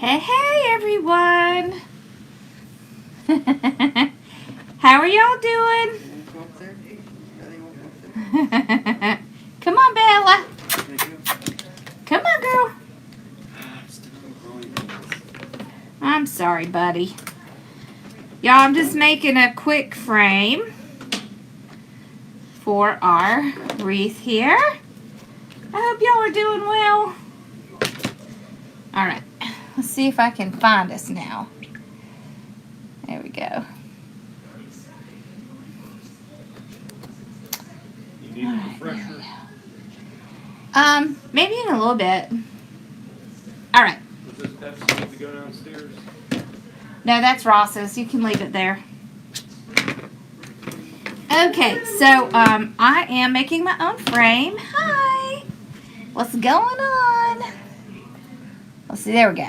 Hey, hey, everyone. How are y'all doing? Come on, Bella. Come on, girl. I'm sorry, buddy. Y'all, I'm just making a quick frame for our wreath here. I hope y'all are doing well. All right. Let's see if I can find us now. There we go. You need a refresher? Maybe in a little bit. All right. Does this Pepsi need to go downstairs? No, that's Ross's. You can leave it there. Okay, so I am making my own frame. Hi. What's going on? Let's see. There we go.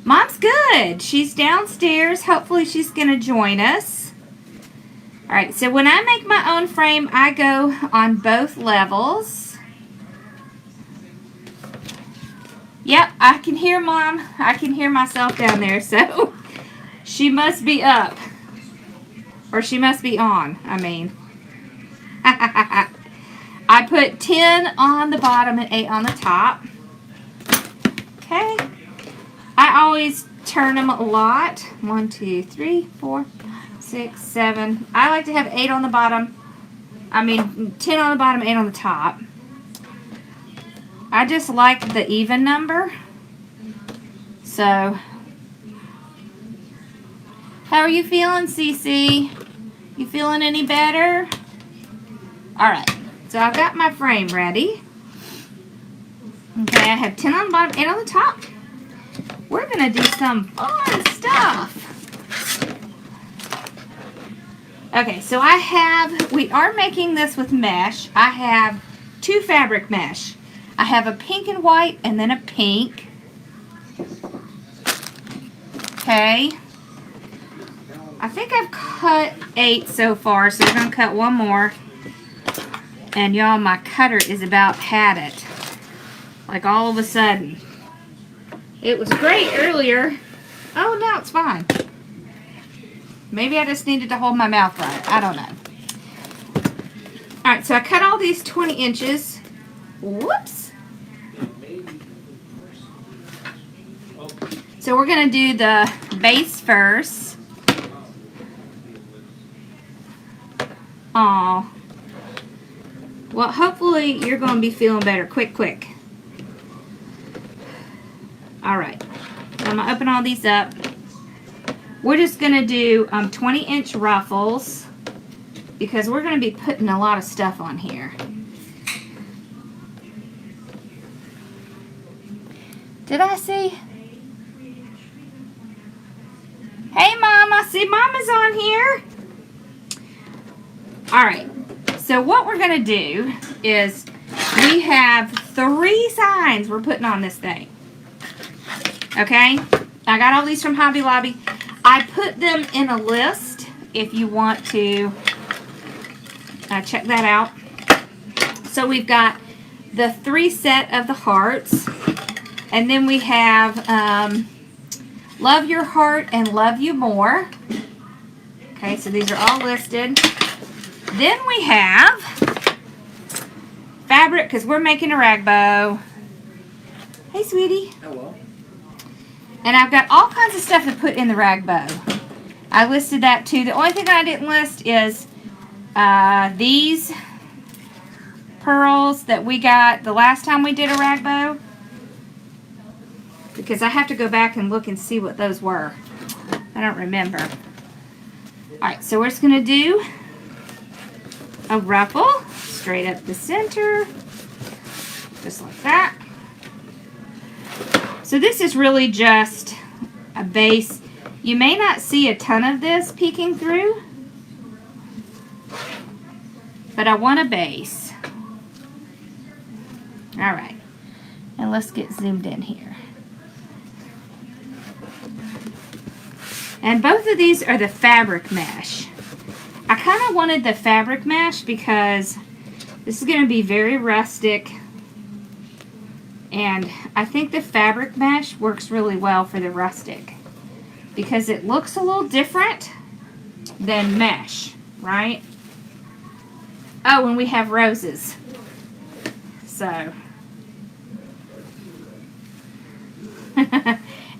Mom's good. She's downstairs. Hopefully she's going to join us. All right, so when I make my own frame, I go on both levels. Yep, I can hear Mom. I can hear myself down there, so she must be up. Or she must be on, I mean. I put 10 on the bottom and 8 on the top. Okay. I always turn them a lot. 1, 2, 3, 4, 5, 6, 7. I like to have 8 on the bottom. 10 on the bottom, 8 on the top. I just like the even number. So, how are you feeling, Cece? You feeling any better? Alright, so I've got my frame ready. Okay, I have 10 on the bottom, 8 on the top. We're going to do some fun stuff. Okay, so we are making this with mesh. I have 2 fabric mesh. I have a pink and white and then a pink. Okay. I think I've cut 8 so far, so we're going to cut one more. And y'all, my cutter is about had it. Like all of a sudden. It was great earlier. Oh, now it's fine. Maybe I just needed to hold my mouth right. I don't know. Alright, so I cut all these 20 inches. Whoops. So we're going to do the base first. Aw. Well, hopefully you're going to be feeling better. Quick. Alright. So I'm going to open all these up. We're just going to do 20-inch ruffles because we're going to be putting a lot of stuff on here. Did I see? Hey, Mom. I see Mama's on here. Alright. So what we're going to do is we have 3 signs we're putting on this thing. Okay? I got all these from Hobby Lobby. I put them in a list if you want to check that out. So we've got the 3 set of the hearts. And then we have Love Your Heart and Love You More. Okay, so these are all listed. Then we have fabric, because we're making a rag bow. Hey, sweetie. Hello. And I've got all kinds of stuff to put in the rag bow. I listed that too. The only thing I didn't list is these pearls that we got the last time we did a rag bow. Because I have to go back and look and see what those were. I don't remember. Alright, so we're just going to do a ruffle straight up the center. Just like that. So this is really just a base. You may not see a ton of this peeking through, but I want a base. Alright, and let's get zoomed in here. And both of these are the fabric mesh. I kind of wanted the fabric mesh because this is going to be very rustic And I think the fabric mesh works really well for the rustic because it looks a little different than mesh, right? Oh, and we have roses. So.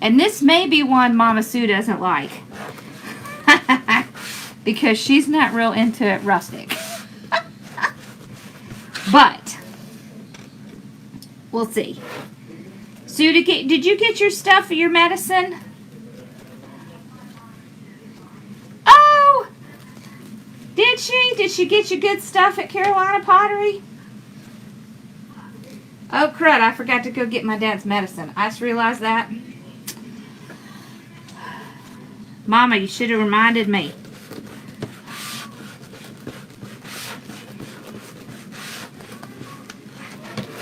And this may be one Mama Sue doesn't like. Because she's not real into it rustic. But we'll see. Sue, did you get your stuff for your medicine? Oh! Did she? Did she get you good stuff at Carolina Pottery? Oh, crud, I forgot to go get my dad's medicine. I just realized that. Mama, you should have reminded me.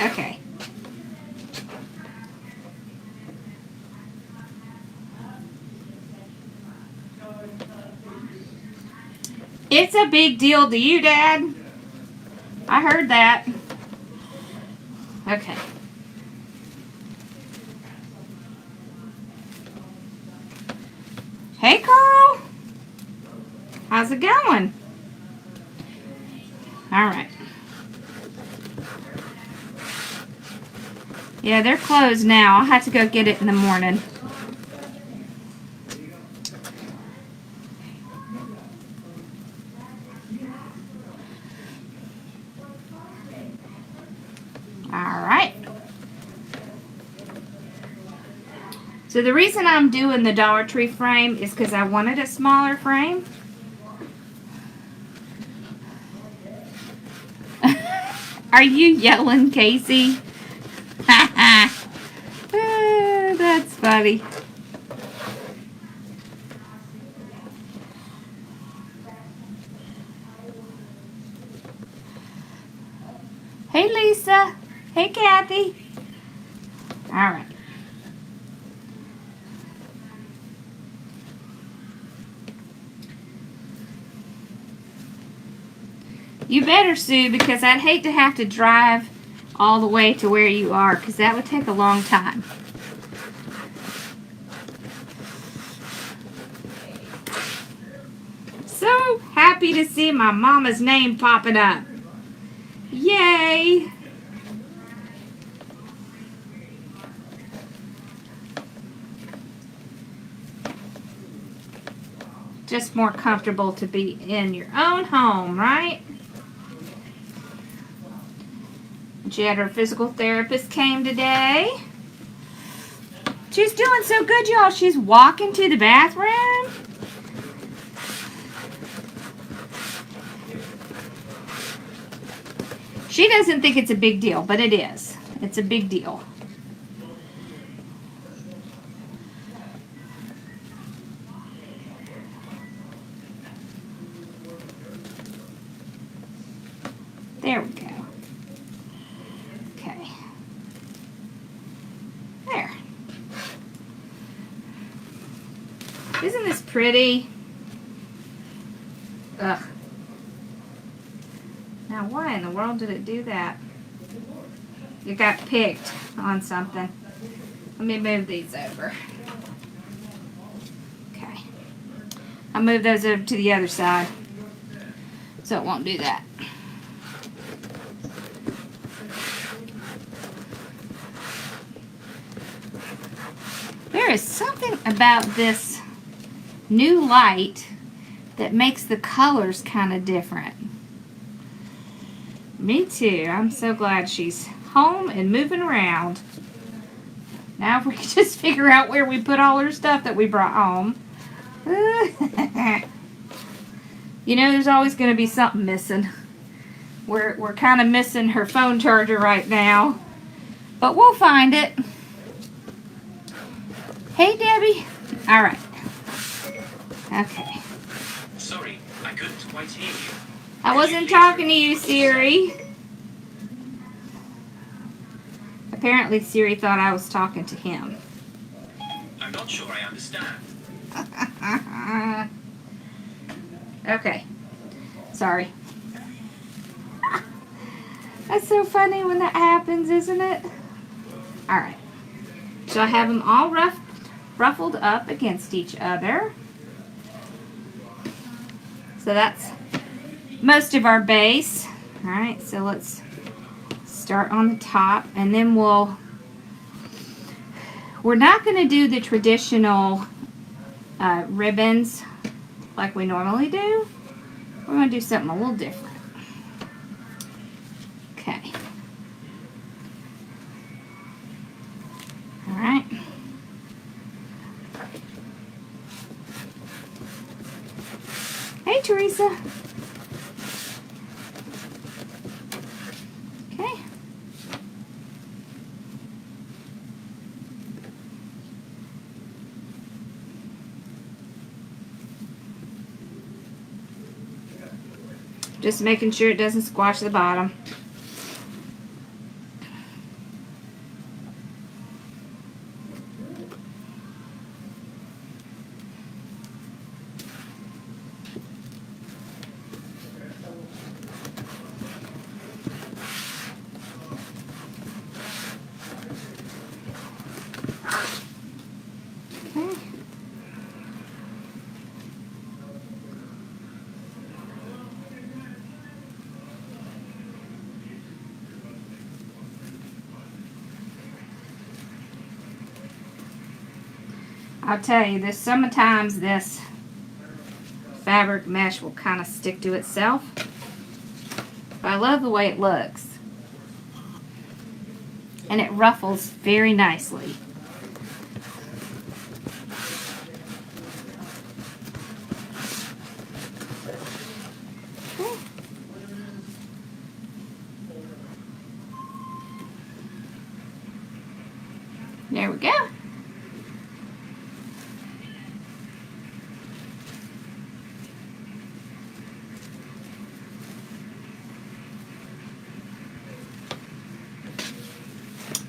Okay. It's a big deal to you, Dad. I heard that. Okay. Hey, Carl. How's it going? All right. Yeah, they're closed now. I'll have to go get it in the morning. So the reason I'm doing the Dollar Tree frame is because I wanted a smaller frame. Are you yelling, Casey? That's funny. Hey, Lisa. Hey, Kathy. All right. You better, Sue, because I'd hate to have to drive all the way to where you are, because that would take a long time. So happy to see my mama's name popping up. Yay! Just more comfortable to be in your own home, right? She had her physical therapist came today. She's doing so good, y'all. She's walking to the bathroom. She doesn't think it's a big deal, but it is. It's a big deal. There we go. Okay. There. Isn't this pretty? Ugh. Now, why in the world did it do that? It got picked on something. Let me move these over. Okay. I'll move those over to the other side so it won't do that. There is something about this new light that makes the colors kind of different. Me too. I'm so glad she's home and moving around. Now if we could just figure out where we put all her stuff that we brought home. You know, there's always going to be something missing. We're kind of missing her phone charger right now. But we'll find it. Hey, Debbie. All right. Okay. Sorry, I couldn't quite hear you. I wasn't talking to you, Siri. Apparently, Siri thought I was talking to him. I'm not sure I understand. Okay. Sorry. That's so funny when that happens, isn't it? Alright. So I have them all ruffled up against each other. So that's most of our base. Alright, so let's start on the top, and then we're not going to do the traditional ribbons like we normally do. We're going to do something a little different. Okay. Alright. Hey, Teresa. Okay. Just making sure it doesn't squash the bottom. Okay. I'll tell you, there's sometimes this fabric mesh will kind of stick to itself. But I love the way it looks. And it ruffles very nicely. Okay. There we go.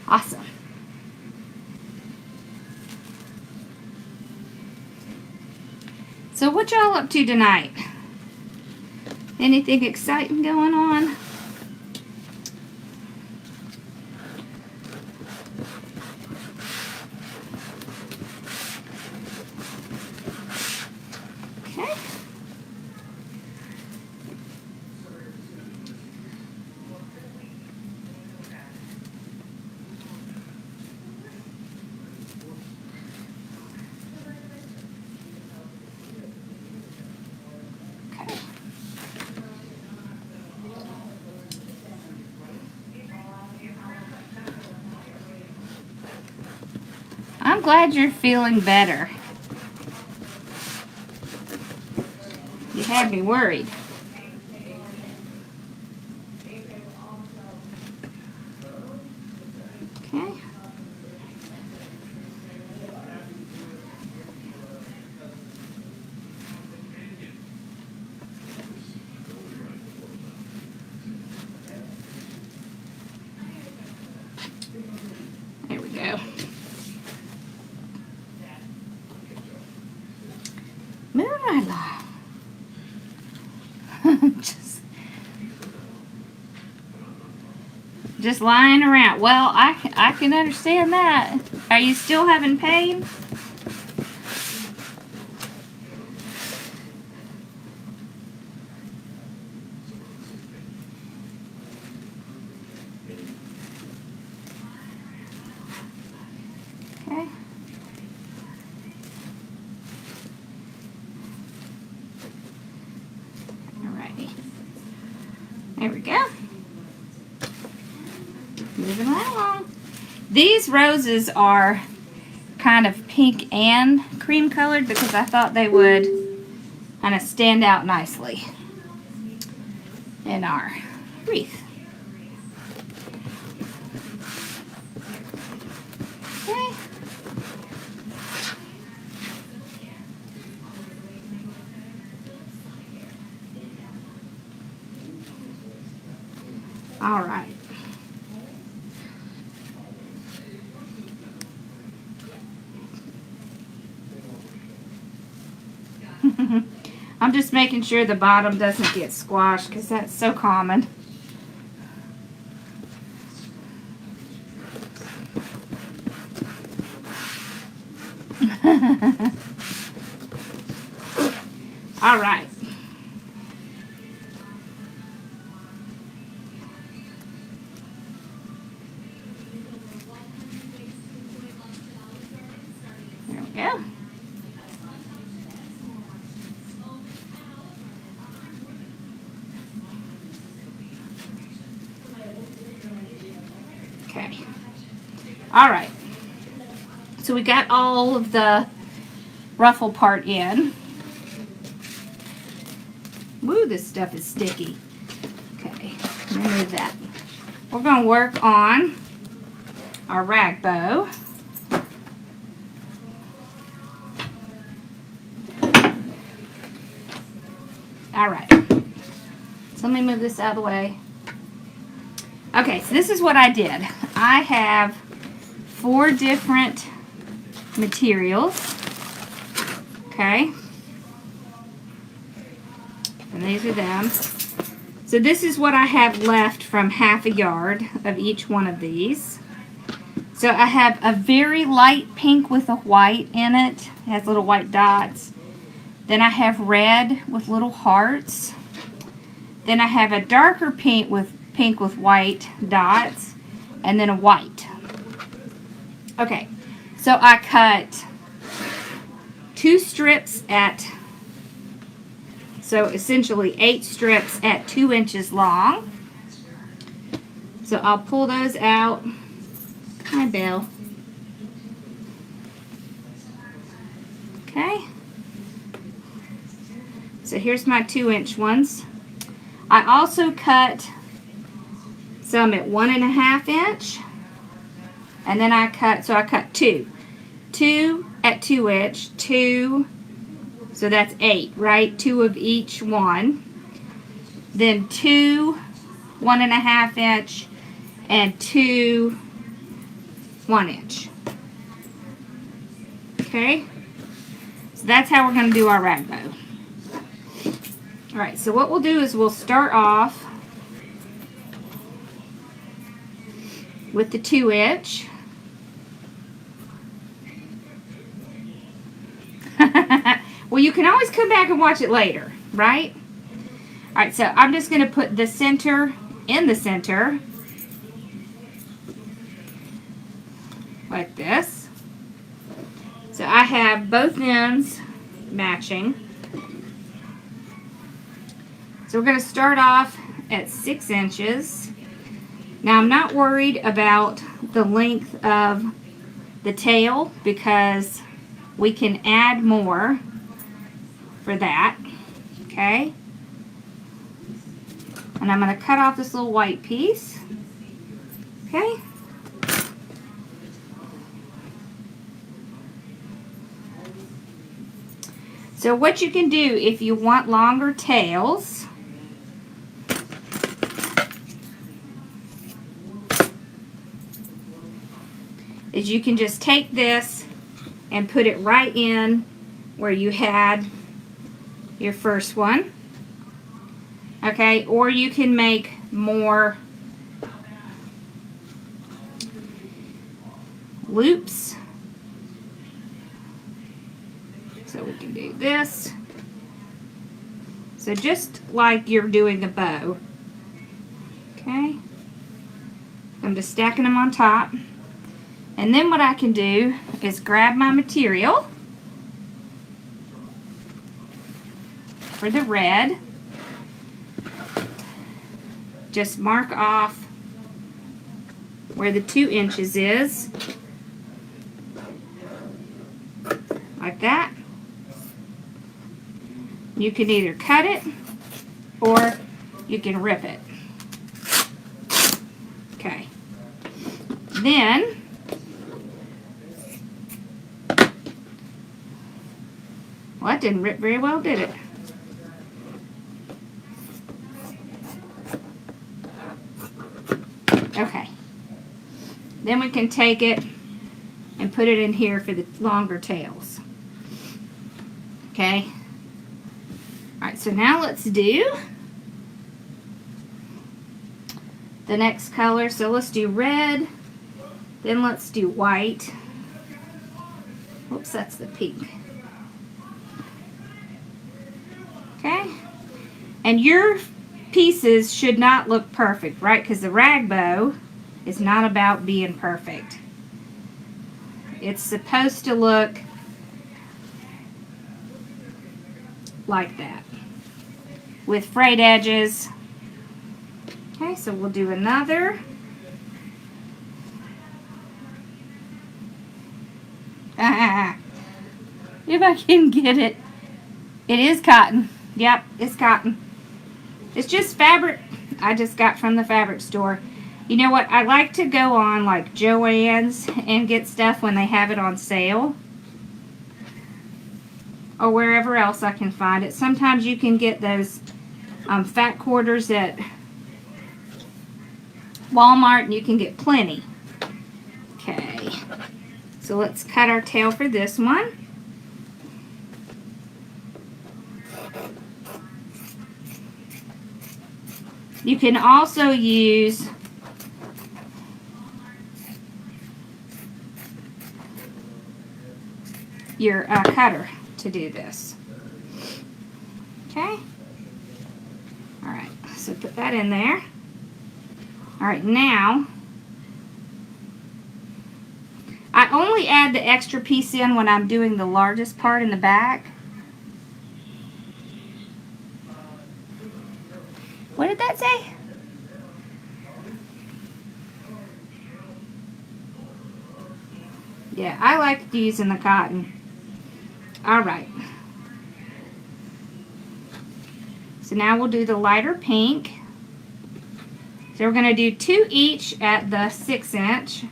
Awesome. So what y'all up to tonight? Anything exciting going on? Okay. Okay. I'm glad you're feeling better. You had me worried. Okay. There we go. Moving right along. just lying around. Well, I can understand that. Are you still having pain? Okay. Alrighty. There we go. Moving right along. These roses are kind of pink and cream colored because I thought they would kind of stand out nicely in our wreath. Okay. All right. I'm just making sure the bottom doesn't get squashed because that's so common. All right. There we go. Okay. All right. So we got all of the ruffle part in. Woo, this stuff is sticky. Okay, remove that. We're going to work on our rag bow. All right. So let me move this out of the way. Okay, so this is what I did. I have 4 different materials. Okay. And these are them. So this is what I have left from half a yard of each one of these. So I have a very light pink with a white in it. It has little white dots. Then I have red with little hearts. Then I have a darker pink with white dots. And then a white. Okay. So I cut 2 strips at, so essentially 8 strips at 2 inches long. So I'll pull those out. Hi, Belle. Okay. So here's my 2-inch ones. I also cut some at 1.5 inch. And then I cut 2. 2 at 2 inch, 2, so that's 8, right? 2 of each one. Then 2 1.5 inch and 2 1 inch. Okay? So that's how we're going to do our rag bow. Alright, so what we'll do is we'll start off with the 2 inch. Well, you can always come back and watch it later, right? Alright, so I'm just going to put the center in the center. Like this. So I have both ends matching. So we're going to start off at 6 inches. Now I'm not worried about the length of the tail because we can add more for that. Okay? And I'm going to cut off this little white piece. Okay? So what you can do if you want longer tails is you can just take this and put it right in where you had your first one. Okay, or you can make more loops. So we can do this. So just like you're doing a bow. Okay. I'm just stacking them on top. And then what I can do is grab my material for the red. Just mark off where the 2 inches is. Like that. You can either cut it or you can rip it. Okay. Then well, that didn't rip very well, did it? Okay. Then we can take it and put it in here for the longer tails. Okay. Alright, so now let's do the next color. So let's do red, then let's do white. Oops, that's the pink. Okay. And your pieces should not look perfect, right? Because the rag bow is not about being perfect. It's supposed to look like that with frayed edges. Okay, so we'll do another. If I can get it. It is cotton. Yep, it's cotton. It's just fabric I just got from the fabric store. You know what? I like to go on like Joann's and get stuff when they have it on sale. Or wherever else I can find it. Sometimes you can get those fat quarters at Walmart and you can get plenty. Okay. So let's cut our tail for this one. You can also use your cutter to do this. Okay. Alright, so put that in there. Alright, now I only add the extra piece in when I'm doing the largest part in the back. What did that say? Yeah, I like using the cotton. Alright. So now we'll do the lighter pink. So we're going to do 2 each at the 6-inch.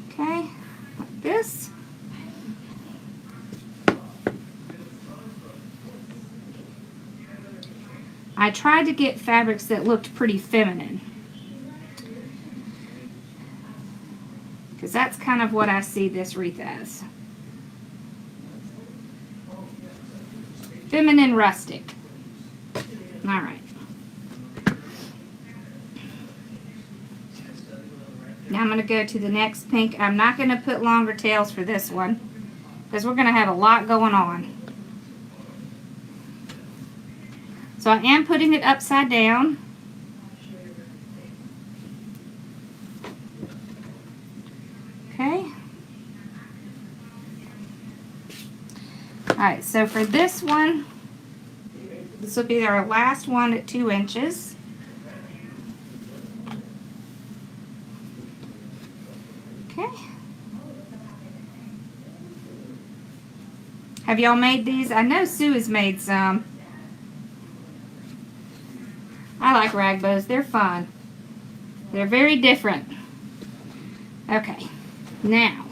Okay, like this. I tried to get fabrics that looked pretty feminine, because that's kind of what I see this wreath as. Feminine rustic. Alright. Now I'm going to go to the next pink. I'm not going to put longer tails for this one, because we're going to have a lot going on. So I am putting it upside down. Okay. Alright, so for this one, this will be our last one at 2 inches. Okay. Have y'all made these? I know Sue has made some. I like rag bows. They're fun. They're very different. Okay. Now,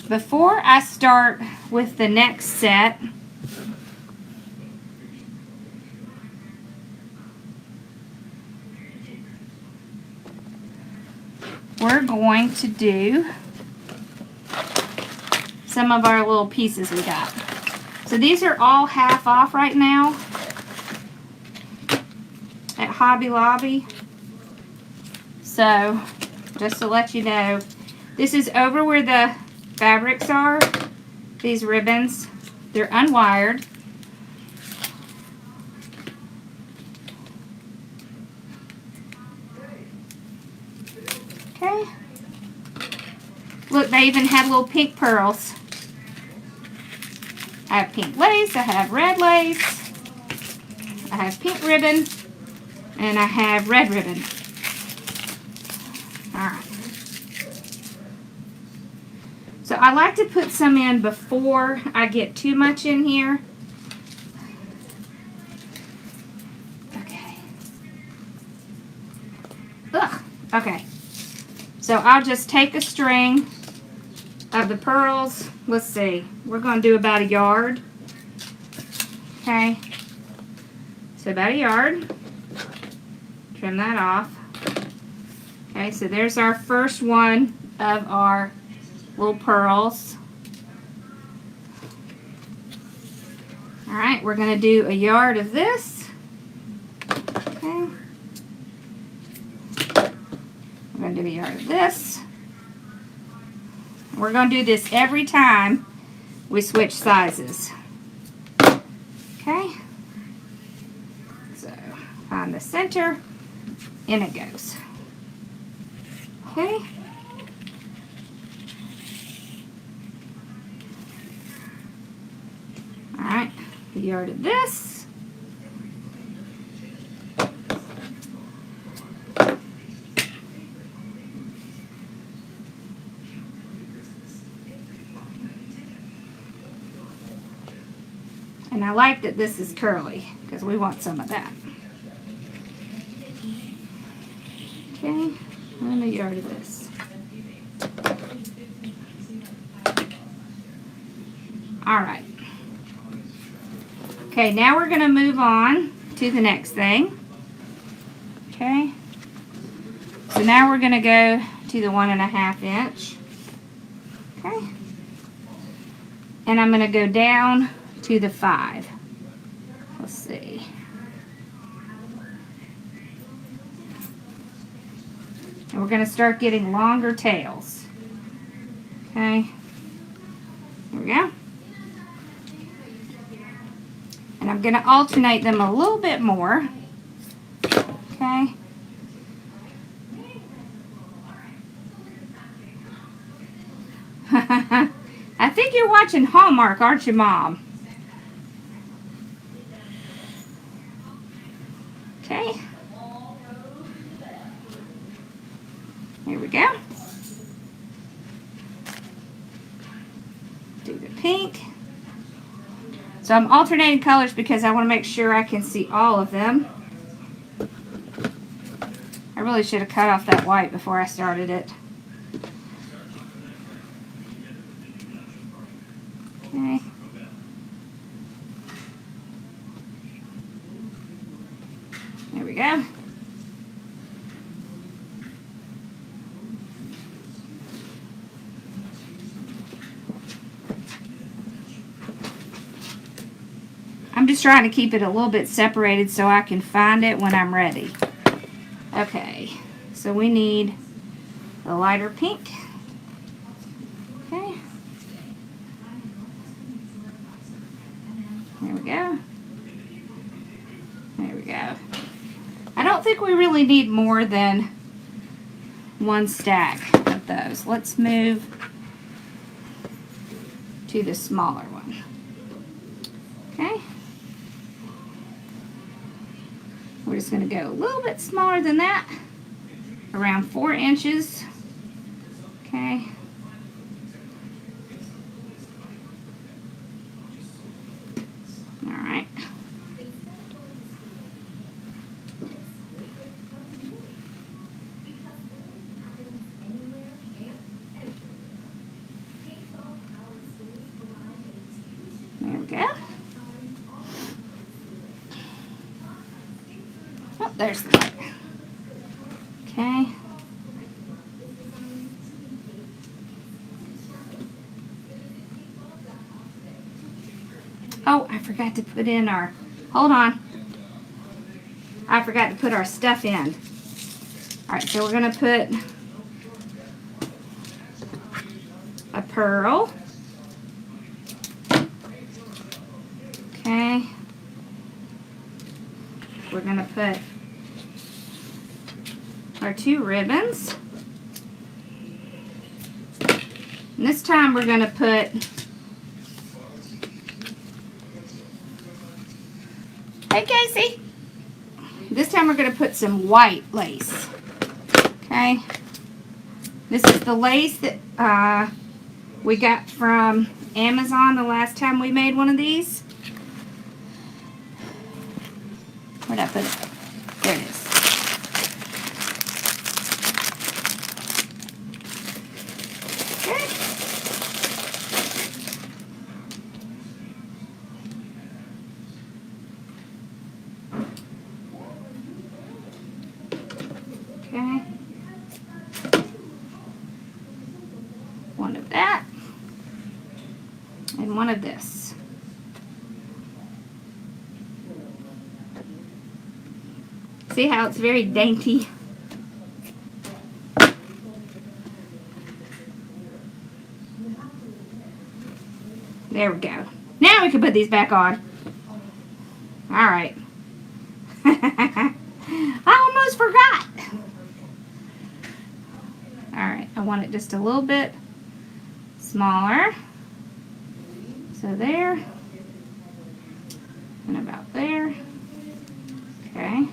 before I start with the next set, we're going to do some of our little pieces we got. So these are all half off right now at Hobby Lobby. So just to let you know, this is over where the fabrics are. These ribbons, they're unwired. Okay. Look, they even have little pink pearls. I have pink lace, I have red lace, I have pink ribbon, and I have red ribbon. Alright. So I like to put some in before I get too much in here. Okay. Ugh. Okay. So I'll just take a string of the pearls. Let's see. We're going to do about a yard. Okay. So about a yard. Trim that off. Okay, so there's our first one of our little pearls. Alright, we're going to do a yard of this. Okay. I'm going to do a yard of this. We're going to do this every time we switch sizes. Okay. So, find the center, in it goes. Okay. Alright, a yard of this. And I like that this is curly because we want some of that. Okay, and a yard of this. Alright. Okay, now we're going to move on to the next thing. Okay. So now we're going to go to the 1.5 inch. Okay. And I'm going to go down to the 5. Let's see. And we're going to start getting longer tails. Okay. Here we go. And I'm going to alternate them a little bit more. Okay. I think you're watching Hallmark, aren't you, Mom? Okay. Here we go. Do the pink. So I'm alternating colors because I want to make sure I can see all of them. I really should have cut off that white before I started it. Okay. There we go. I'm just trying to keep it a little bit separated so I can find it when I'm ready. Okay, so we need the lighter pink. Okay. There we go. There we go. I don't think we really need more than one stack of those. Let's move to the smaller one. Okay. We're just going to go a little bit smaller than that, around 4 inches. Okay. All right. There we go. Oh, there's the light. Okay. Oh, I forgot to put in our, hold on. I forgot to put our stuff in. Alright, so we're going to put a pearl. Okay. We're going to put our 2 ribbons. And this time we're going to put hey Casey! This time we're going to put some white lace. Okay. This is the lace that we got from Amazon the last time we made one of these. Where'd I put it? There it is. Okay. Okay. One of that. And one of this. See how it's very dainty? There we go. Now we can put these back on. All right. I almost forgot. All right, I want it just a little bit smaller. So there. And about there. Okay.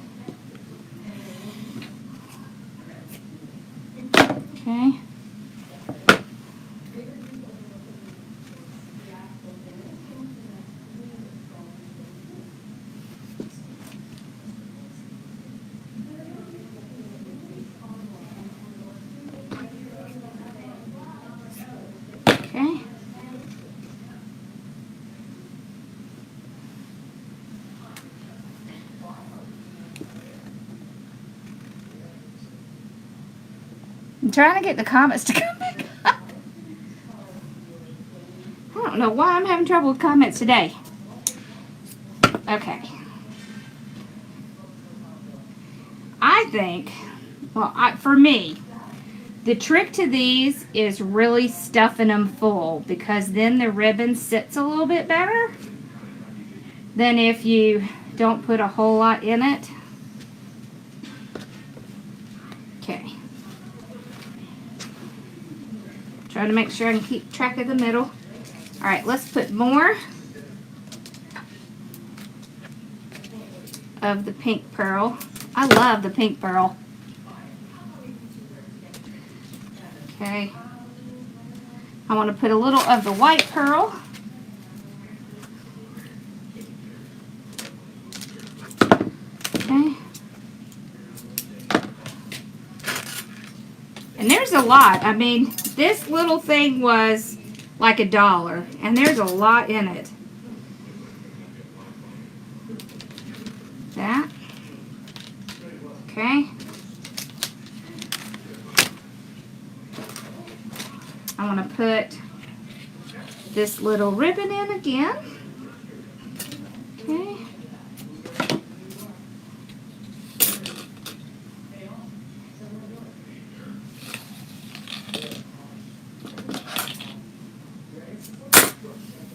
Okay. Okay. I'm trying to get the comments to come back up. I don't know why I'm having trouble with comments today. Okay. I think, well, for me, the trick to these is really stuffing them full, because then the ribbon sits a little bit better than if you don't put a whole lot in it. Okay. Trying to make sure I can keep track of the middle. Alright, let's put more of the pink pearl. I love the pink pearl. Okay. I want to put a little of the white pearl. Okay. And there's a lot. I mean, this little thing was like $1, and there's a lot in it. That. Okay. I want to put this little ribbon in again. Okay.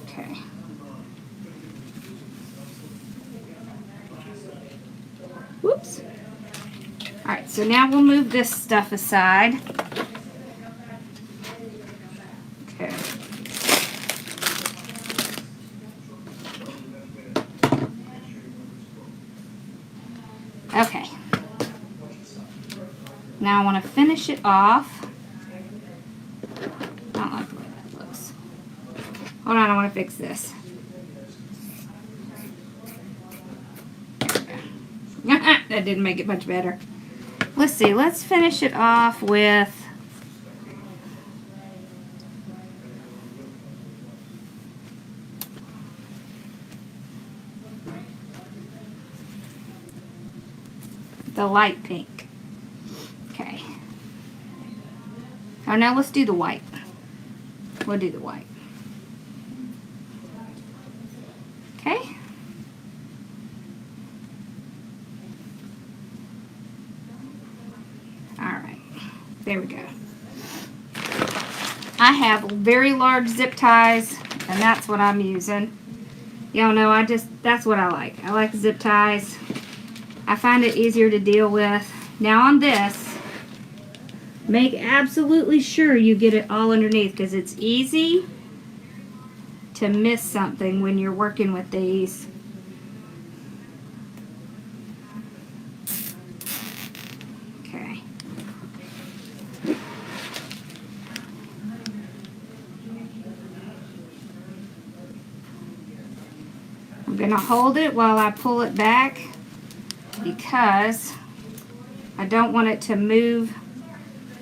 Okay. Whoops. Alright, so now we'll move this stuff aside. Okay. Okay. Now I want to finish it off. I don't like the way that looks. Hold on, I want to fix this. That didn't make it much better. Let's see, let's finish it off with the light pink. Okay. Oh, now let's do the white. We'll do the white. Okay. Alright. There we go. I have very large zip ties, and that's what I'm using. Y'all know that's what I like. I like zip ties. I find it easier to deal with. Now on this, make absolutely sure you get it all underneath, because it's easy to miss something when you're working with these. Okay. I'm going to hold it while I pull it back, because I don't want it to move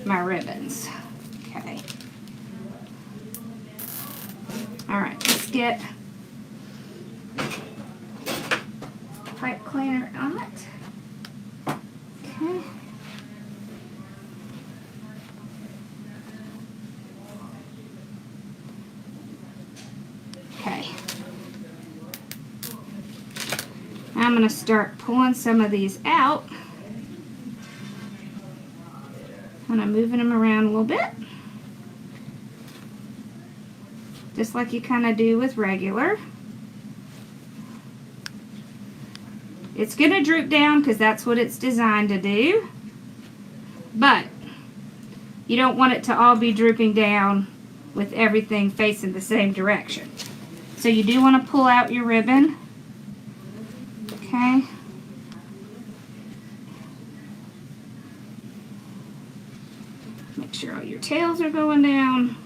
my ribbons. Okay. Alright, let's get pipe cleaner on it. Okay. Okay. I'm going to start pulling some of these out. And I'm moving them around a little bit. just like you kind of do with regular. It's going to droop down because that's what it's designed to do, but you don't want it to all be drooping down with everything facing the same direction. So you do want to pull out your ribbon. Okay. Make sure all your tails are going down.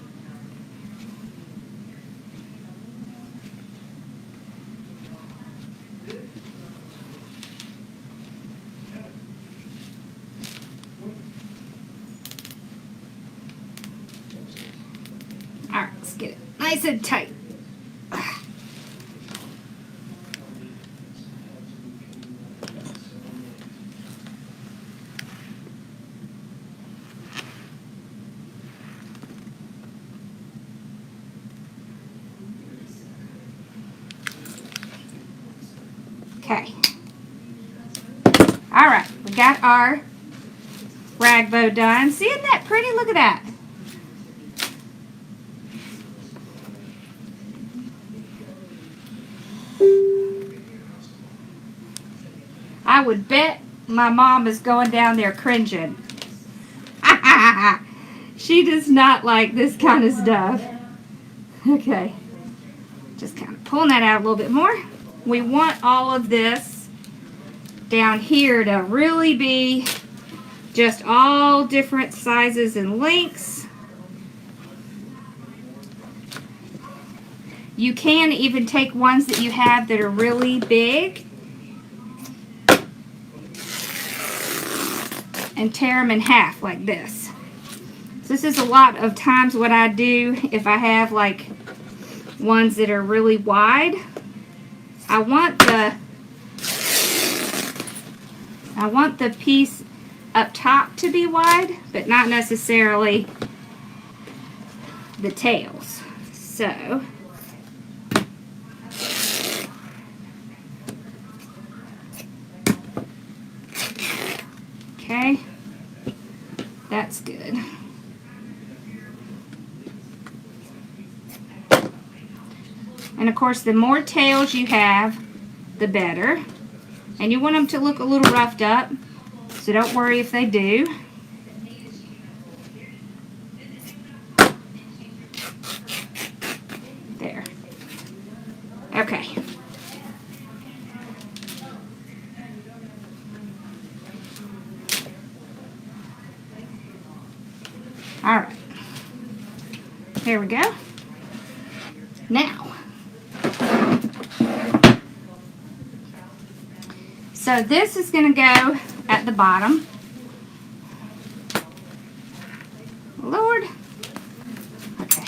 Alright, let's get it nice and tight. Okay. Alright, we got our rag bow done. See, isn't that pretty? Look at that. I would bet my mom is going down there cringing. She does not like this kind of stuff. Okay. Just kind of pulling that out a little bit more. We want all of this down here to really be just all different sizes and lengths. You can even take ones that you have that are really big and tear them in half like this. So this is a lot of times what I do if I have like ones that are really wide. I want the piece up top to be wide, but not necessarily the tails. So okay, that's good. And of course, the more tails you have, the better. And you want them to look a little roughed up, so don't worry if they do. There. Okay. All right. There we go. Now, so this is going to go at the bottom. Lord. Okay.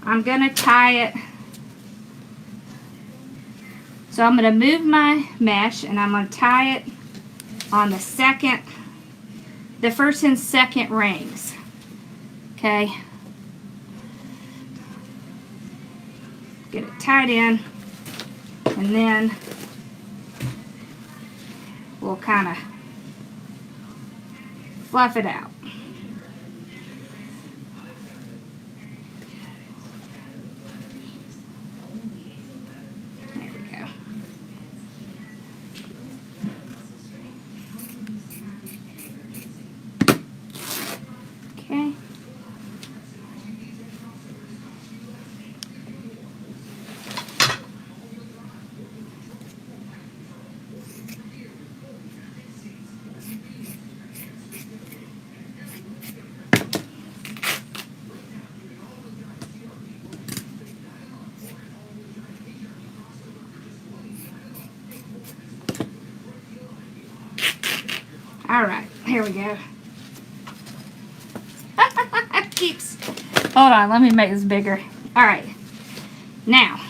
I'm going to tie it. So I'm going to move my mesh and I'm going to tie it on the first and second rings. Okay. Get it tied in, and then we'll kind of fluff it out. There we go. Okay. All right, here we go. Keeps. Hold on, let me make this bigger. All right. Now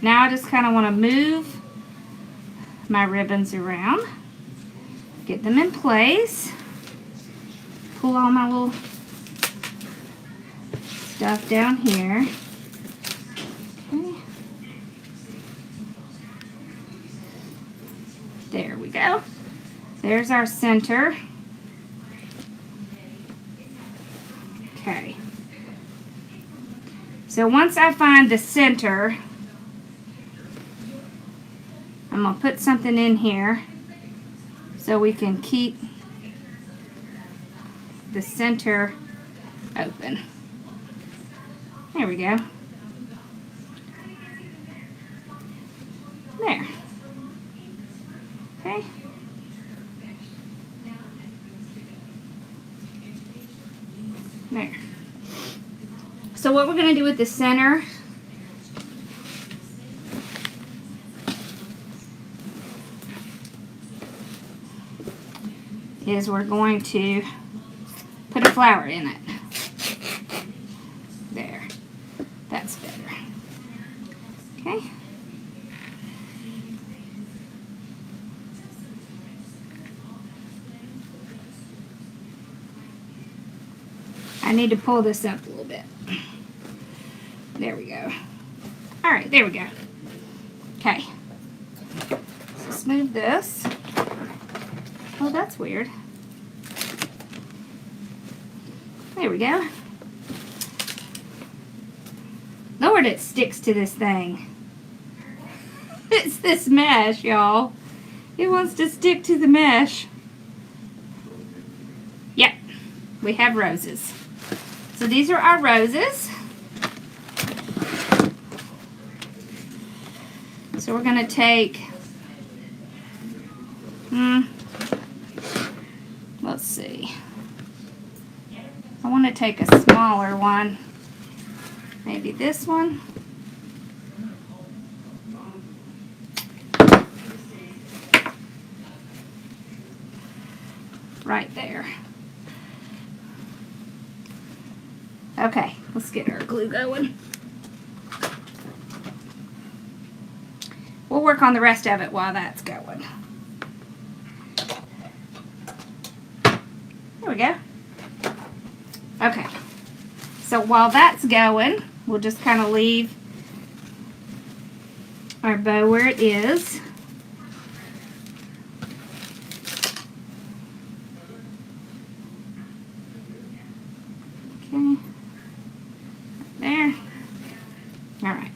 I just kind of want to move my ribbons around, get them in place, pull all my little stuff down here. Okay. There we go. There's our center. So once I find the center, I'm going to put something in here so we can keep the center open. There we go. There. Okay. There. So what we're going to do with the center is we're going to put a flower in it. There. That's better. Okay. I need to pull this up a little bit. There we go. Alright, there we go. Okay. So let's move this. Oh, that's weird. There we go. Lord, it sticks to this thing. It's this mesh, y'all. It wants to stick to the mesh. Yep, we have roses. So these are our roses. So we're going to take, let's see. I want to take a smaller one. Maybe this one. Right there. Okay, let's get our glue going. We'll work on the rest of it while that's going. There we go. Okay, so while that's going, we'll just kind of leave our bow where it is. Okay, there. All right.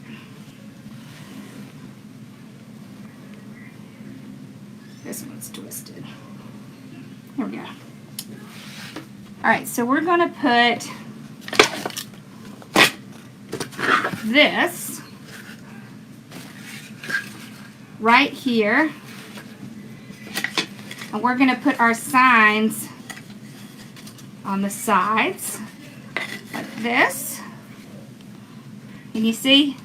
This one's twisted. There we go. Alright, so we're going to put this right here. And we're going to put our signs on the sides like this. Can you see?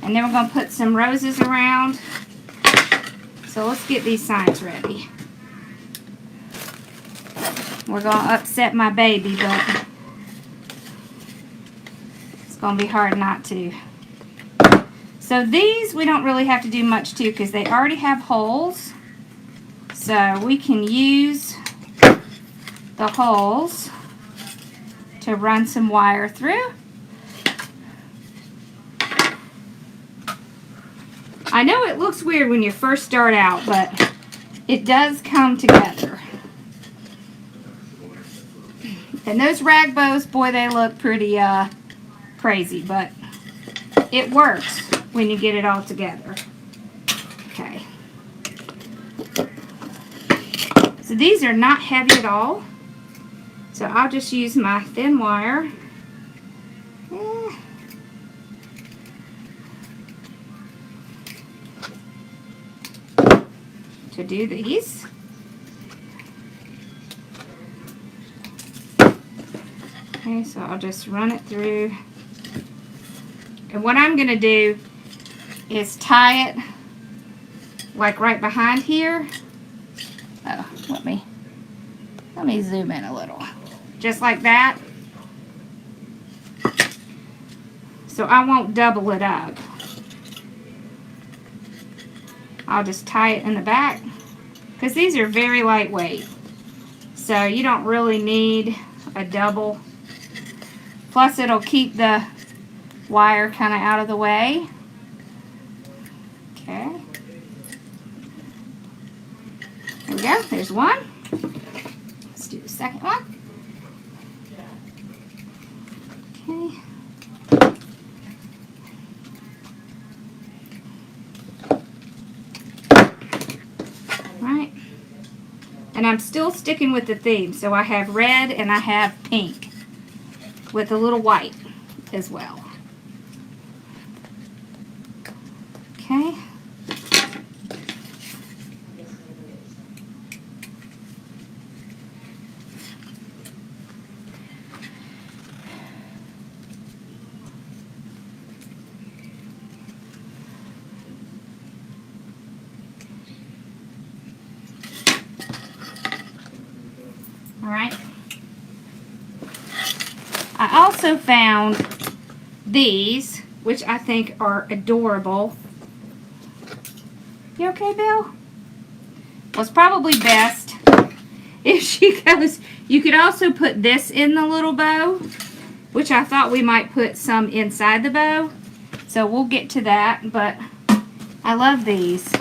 And then we're going to put some roses around. So let's get these signs ready. We're going to upset my baby, but it's going to be hard not to. So these we don't really have to do much to because they already have holes. So we can use the holes to run some wire through. I know it looks weird when you first start out, but it does come together. And those rag bows, boy, they look pretty crazy, but it works when you get it all together. Okay. So these are not heavy at all. So I'll just use my thin wire. To do these. Okay, so I'll just run it through. And what I'm going to do is tie it like right behind here. Oh, let me zoom in a little. Just like that. So I won't double it up. I'll just tie it in the back because these are very lightweight. So you don't really need a double. Plus it'll keep the wire kind of out of the way. Okay. There we go. There's one. Let's do the second one. And I'm still sticking with the theme. So I have red and I have pink with a little white as well. Okay. All right. I also found these, which I think are adorable. You okay, Bill? Well, it's probably best if she goes. You could also put this in the little bow, which I thought we might put some inside the bow. So we'll get to that, but I love these.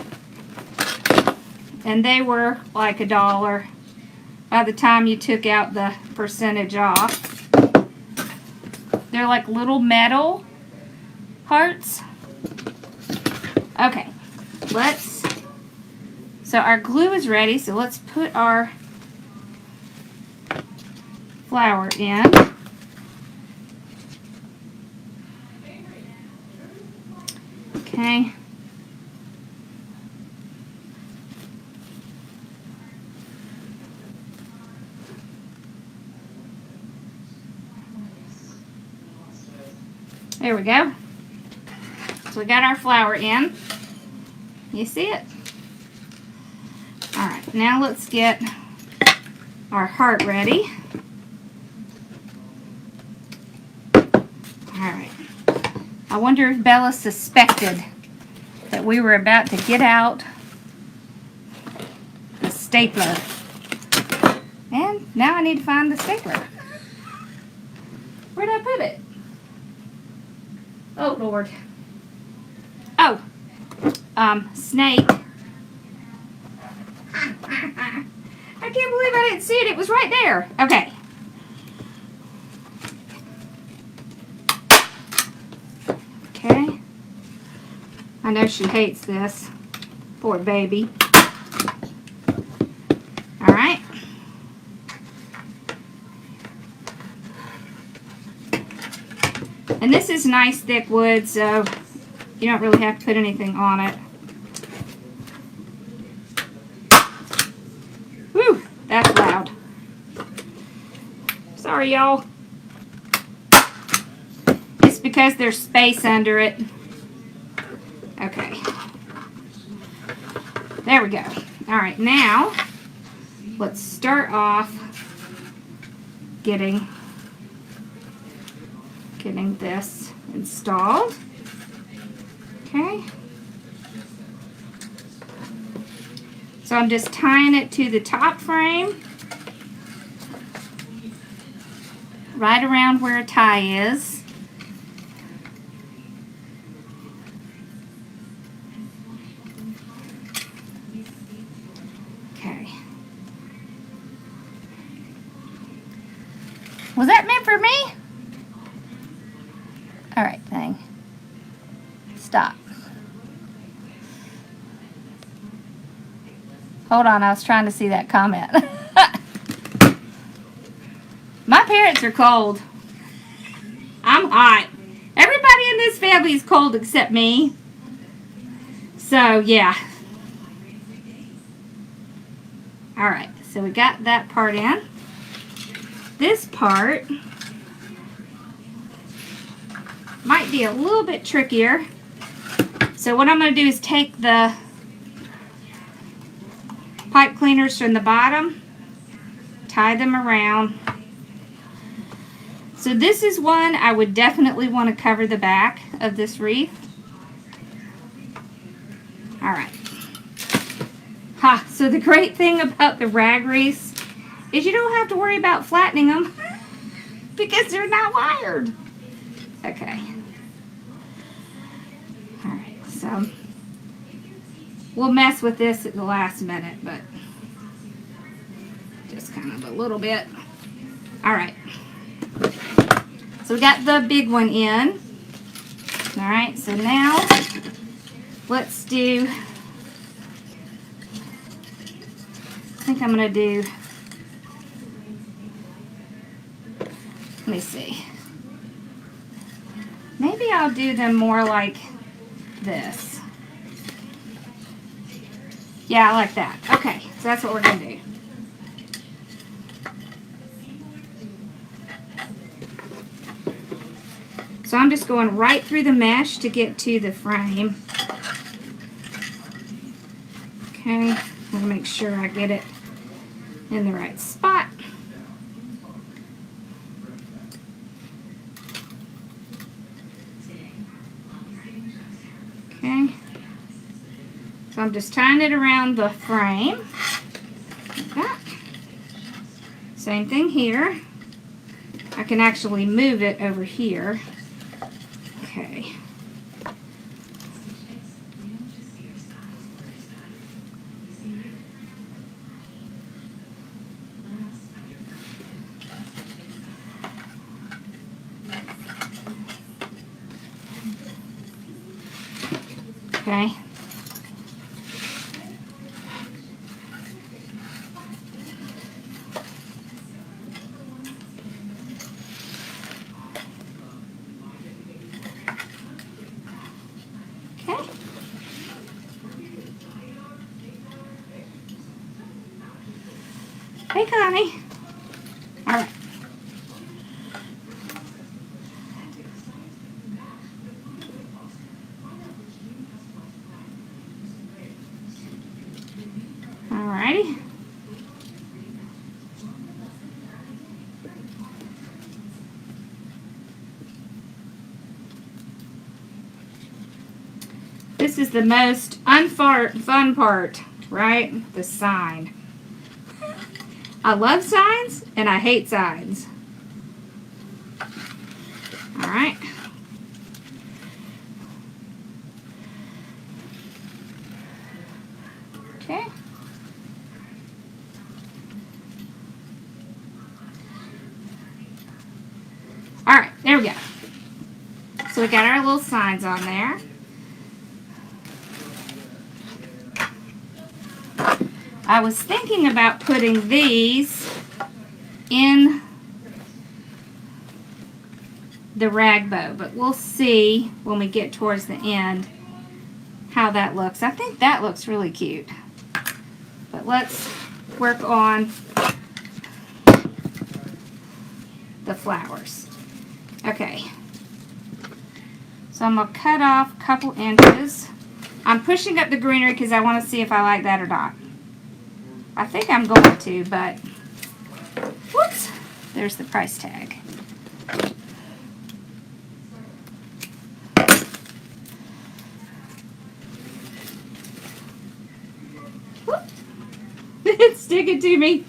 And they were like $1 by the time you took out the percentage off. They're like little metal hearts. Okay, so our glue is ready, so let's put our flower in. Okay. There we go. So we got our flower in. You see it? Alright, now let's get our heart ready. Alright. I wonder if Bella suspected that we were about to get out the stapler. And now I need to find the stapler. Where'd I put it? Oh, Lord. Oh. Snake. I can't believe I didn't see it. It was right there. Okay. Okay. I know she hates this. Poor baby. All right. And this is nice thick wood, so you don't really have to put anything on it. Whew, that's loud. Sorry, y'all. It's because there's space under it. Okay. There we go. All right, now let's start off getting this installed. Okay. So I'm just tying it to the top frame, right around where a tie is. Okay. Was that meant for me? All right, thing. Stop. Hold on, I was trying to see that comment. My parents are cold. I'm hot. Everybody in this family is cold except me. So, yeah. All right, so we got that part in. This part might be a little bit trickier. So what I'm going to do is take the pipe cleaners from the bottom, tie them around. So this is one I would definitely want to cover the back of this wreath. Alright. Ha! So the great thing about the rag wreaths is you don't have to worry about flattening them because they're not wired. Okay. Alright, so we'll mess with this at the last minute, but just kind of a little bit. Alright. So we got the big one in. Alright, so now let's do think I'm going to do, let me see. Maybe I'll do them more like this. Yeah, I like that. Okay, so that's what we're going to do. So I'm just going right through the mesh to get to the frame. Okay, I'm going to make sure I get it in the right spot. Okay, so I'm just tying it around the frame, like that. Same thing here. I can actually move it over here. Okay. Okay. Okay. Hey, Connie. All right. Alrighty. This is the most fun part, right? The sign. I love signs and I hate signs. Alright. Okay. Alright, there we go. So we got our little signs on there. I was thinking about putting these in the rag bow, but we'll see when we get towards the end how that looks. I think that looks really cute. But let's work on the flowers. Okay. So I'm going to cut off a couple inches. I'm pushing up the greenery because I want to see if I like that or not. I think I'm going to, but whoops, there's the price tag. Whoop. It's sticking to me.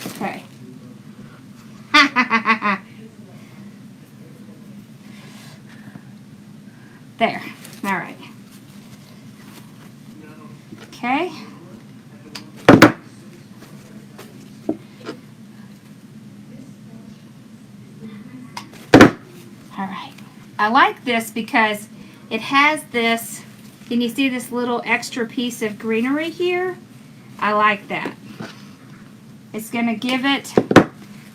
Okay. There. All right. Okay. Alright, I like this because it has this, can you see this little extra piece of greenery here? I like that. It's going to give it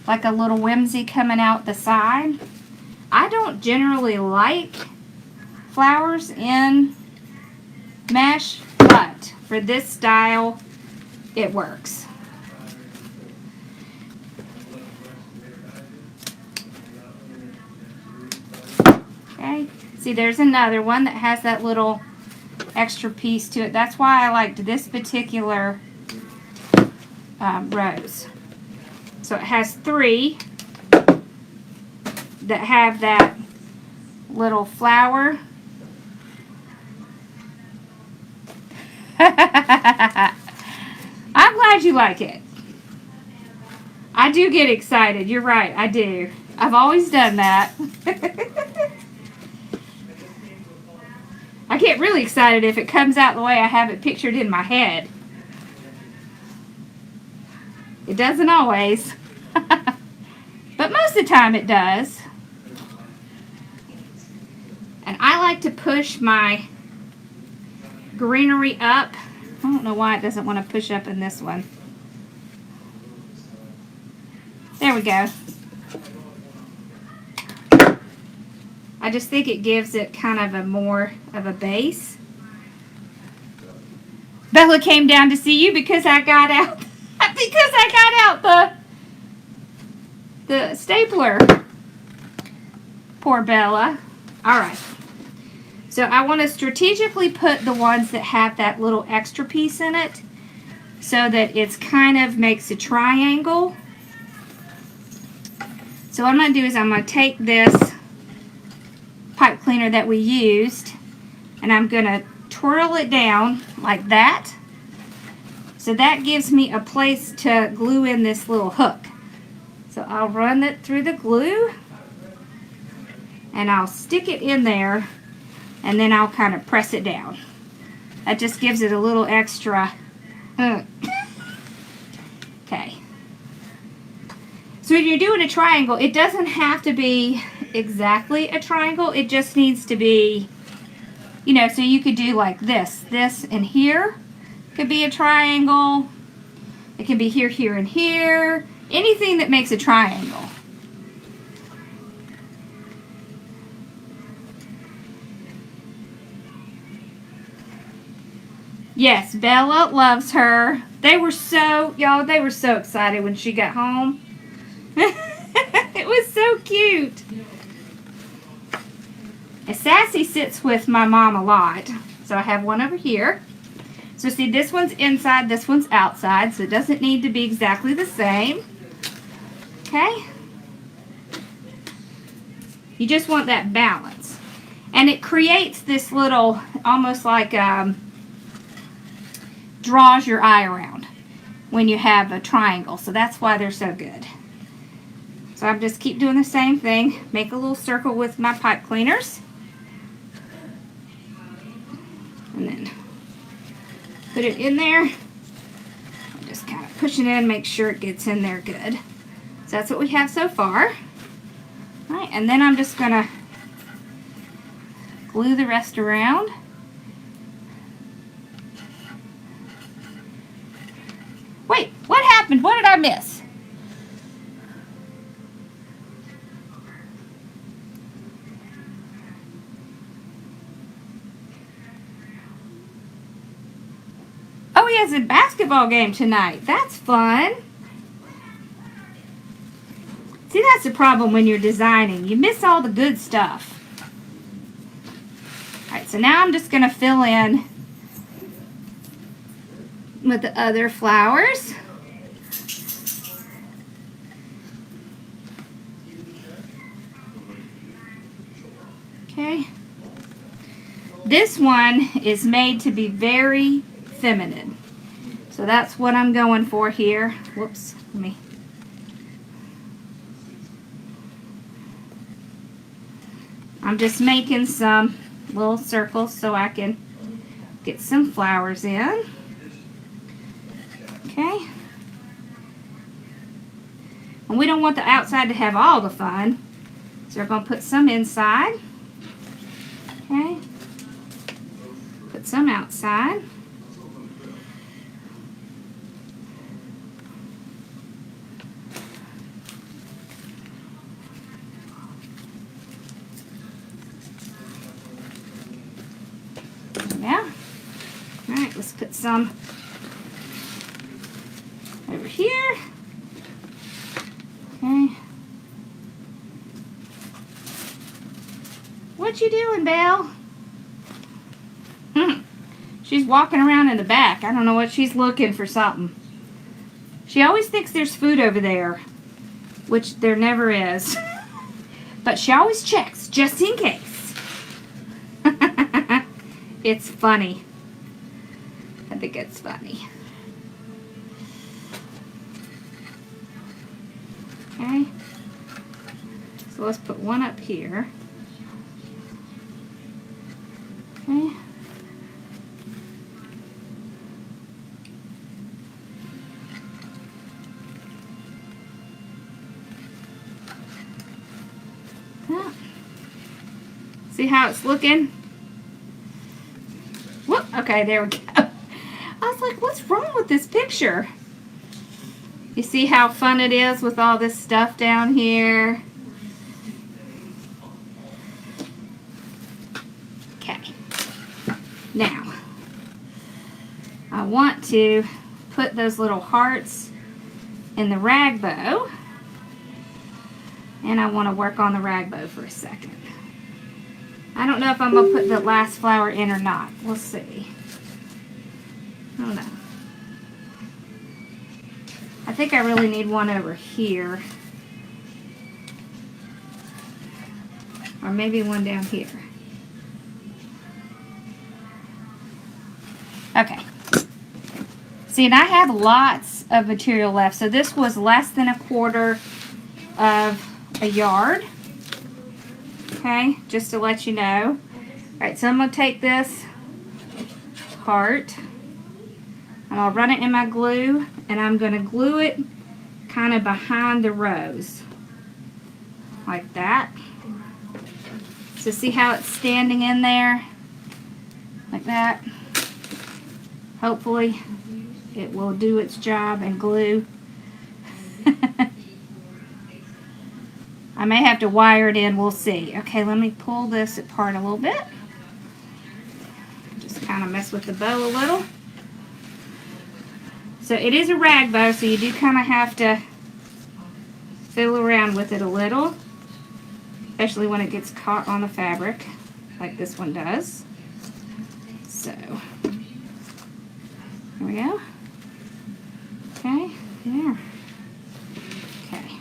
like a little whimsy coming out the side. I don't generally like flowers in mesh, but for this style, it works. Okay, see there's another one that has that little extra piece to it. That's why I liked this particular rose. So it has 3 that have that little flower. I'm glad you like it. I do get excited. You're right, I do. I've always done that. I get really excited if it comes out the way I have it pictured in my head. It doesn't always. But most of the time it does. And I like to push my greenery up. I don't know why it doesn't want to push up in this one. we go. I just think it gives it kind of a more of a base. Bella came down to see you because I got out the stapler. Poor Bella. All right. So I want to strategically put the ones that have that little extra piece in it so that it's kind of makes a triangle. So what I'm going to do is I'm going to take this pipe cleaner that we used and I'm going to twirl it down like that. So that gives me a place to glue in this little hook. So I'll run it through the glue and I'll stick it in there and then I'll kind of press it down. That just gives it a little extra. Okay. So when you're doing a triangle, it doesn't have to be exactly a triangle. It just needs to be, you know, so you could do like this. This and here could be a triangle. It can be here, here, and here. Anything that makes a triangle. Yes, Bella loves her. They were so, y'all, they were so excited when she got home. It was so cute. And Sassy sits with my mom a lot. So I have one over here. So see, this one's inside, this one's outside. So it doesn't need to be exactly the same. Okay? You just want that balance. And it creates this little, almost like, draws your eye around when you have a triangle. So that's why they're so good. So I just keep doing the same thing. Make a little circle with my pipe cleaners. And then put it in there. Just kind of push it in, make sure it gets in there good. So that's what we have so far. All right, and then I'm just going to glue the rest around. Wait, what happened? What did I miss? Oh, he has a basketball game tonight. That's fun. See, that's the problem when you're designing. You miss all the good stuff. Alright, so now I'm just going to fill in with the other flowers. Okay. This one is made to be very feminine. So that's what I'm going for here. Whoops, let me. I'm just making some little circles so I can get some flowers in. Okay. And we don't want the outside to have all the fun. So we're going to put some inside. Okay. Put some outside. Yeah. All right, let's put some over here. Okay. What you doing, Belle? She's walking around in the back. I don't know what she's looking for something. She always thinks there's food over there, which there never is. But she always checks just in case. It's funny. I think it's funny. Okay. So let's put one up here. Okay. Yeah. See how it's looking? Whoop, okay, there we go. I was like, what's wrong with this picture? You see how fun it is with all this stuff down here? Okay. Now, I want to put those little hearts in the rag bow. And I want to work on the rag bow for a second. I don't know if I'm going to put the last flower in or not. We'll see. I don't know. I think I really need one over here. Or maybe one down here. Okay. See, and I have lots of material left. So this was less than 1/4 of a yard. Okay, just to let you know. Alright, so I'm going to take this heart and I'll run it in my glue, and I'm going to glue it kind of behind the rose. Like that. So see how it's standing in there? Like that. Hopefully it will do its job and glue. I may have to wire it in, we'll see. Okay, let me pull this apart a little bit. Just kind of mess with the bow a little. So it is a rag bow, so you do kind of have to fiddle around with it a little. Especially when it gets caught on the fabric, like this one does. So, here we go. Okay, there. Okay.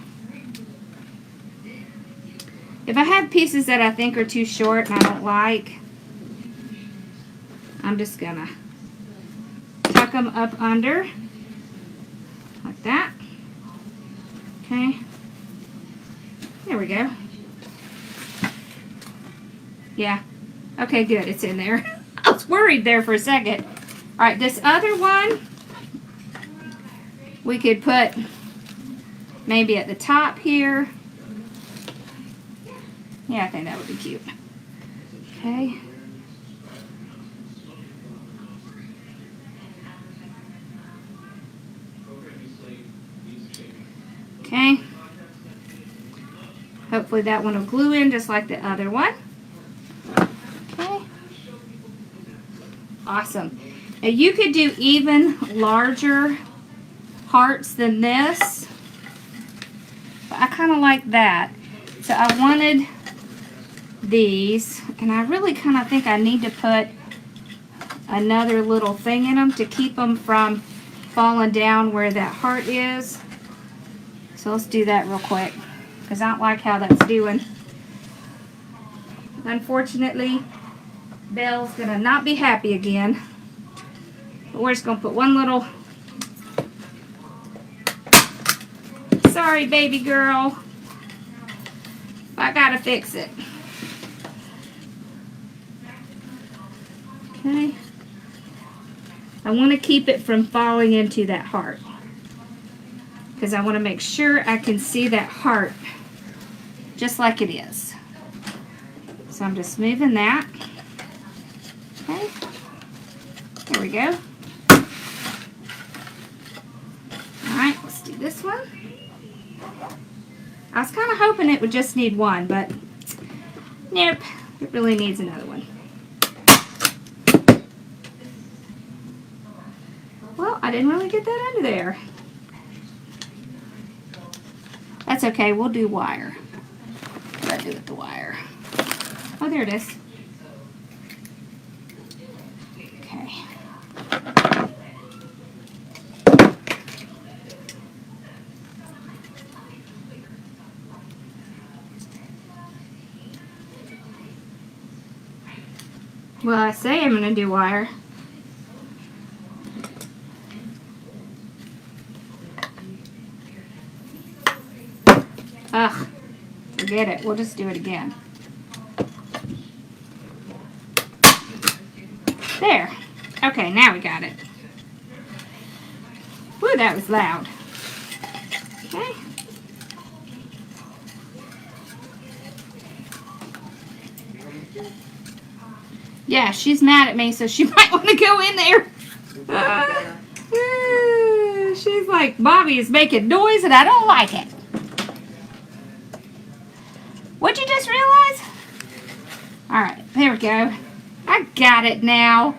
If I have pieces that I think are too short and I don't like, I'm just gonna tuck them up under, like that. Okay. There we go. Yeah. Okay, good. It's in there. I was worried there for a second. Alright, this other one, we could put maybe at the top here. Yeah, I think that would be cute. Okay. Okay. Hopefully that one will glue in just like the other one. Okay. Awesome. Now you could do even larger hearts than this, but I kind of like that. So I wanted these, and I really kind of think I need to put another little thing in them to keep them from falling down where that heart is. So let's do that real quick, because I don't like how that's doing. Unfortunately, Belle's going to not be happy again. But we're just going to put one little... Sorry, baby girl. I got to fix it. Okay. I want to keep it from falling into that heart, because I want to make sure I can see that heart just like it is. So I'm just moving that. Okay. There we go. Alright, let's do this one. I was kind of hoping it would just need one, but nope, it really needs another one. Well, I didn't really get that under there. That's okay, we'll do wire. What do I do with the wire? Oh, there it is. Okay. Well, I say I'm going to do wire. Ugh, forget it. We'll just do it again. There. Okay, now we got it. Woo, that was loud. Okay. Yeah, she's mad at me, so she might want to go in there. She's like, Bobby is making noise and I don't like it. What'd you just realize? Alright, there we go. I got it now.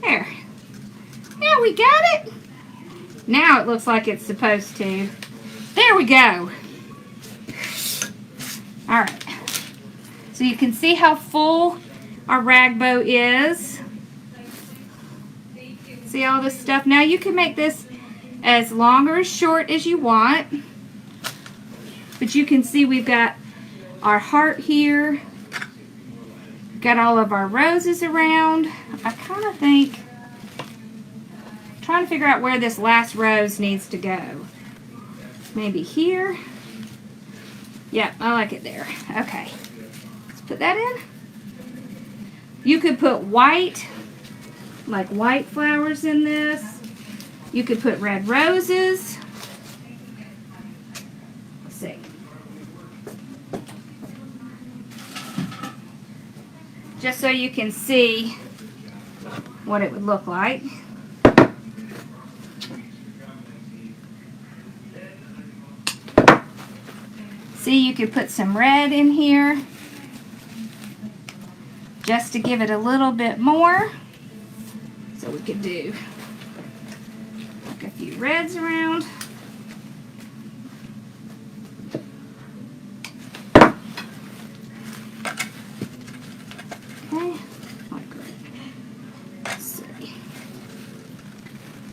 There. Now we got it. Now it looks like it's supposed to. There we go. Alright. So you can see how full our rag bow is. See all this stuff? Now you can make this as long or as short as you want. But you can see we've got our heart here. Got all of our roses around. I kind of think, trying to figure out where this last rose needs to go. Maybe here. Yep, I like it there. Okay. Let's put that in. You could put white, like white flowers in this. You could put red roses. Let's see. Just so you can see what it would look like. See, you could put some red in here just to give it a little bit more. So we could do like a few reds around. Okay, like let's see,